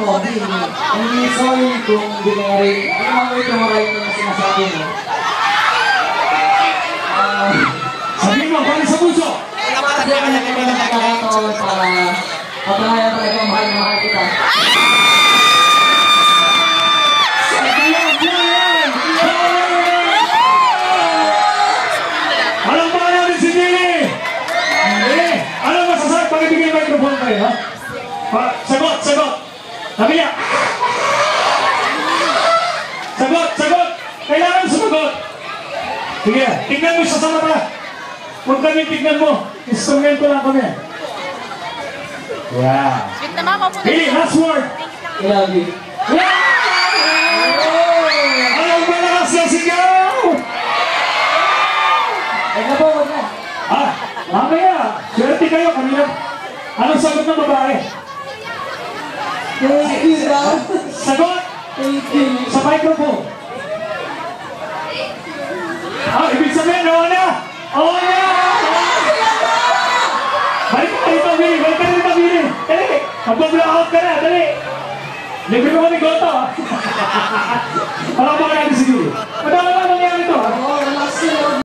mo, hindi sorry kung hindi mo rin. Ano mo ito mo rin yung sinasabi mo? Sabihin mo, balik sa puso! Kasi ako nagkakaroon ng pagkakataon para patunayan talaga kung mahal na mahal kita. Alam ba natin si Dini? Alam mo sasabi pag ibigay microphone tayo, ha? Sagot, sagot! Sabi niya! Sagot, sagot! Kailangan sumagot! Sige, tignan mo siya sa mata! Huwag kami tignan mo! Instrumento lang kami! Yeah! Dini, last word! I love you. Alam ba na kasi sigaw? Huwag na po, huwag na. Mamaya! Swerte kayo kanina. Anong sagot ng babae? Thank you, daw. Sagot! Thank you. Sa microphone. Ibig sabihin, nawa na! Oo na! Balik ka dito, Billy! Balik ka dito, Billy! Dali! Mag-block ka na! Dali! Libre mo kami goto, ha? Para ba natin siguro? Madami na nangyari ito, ha?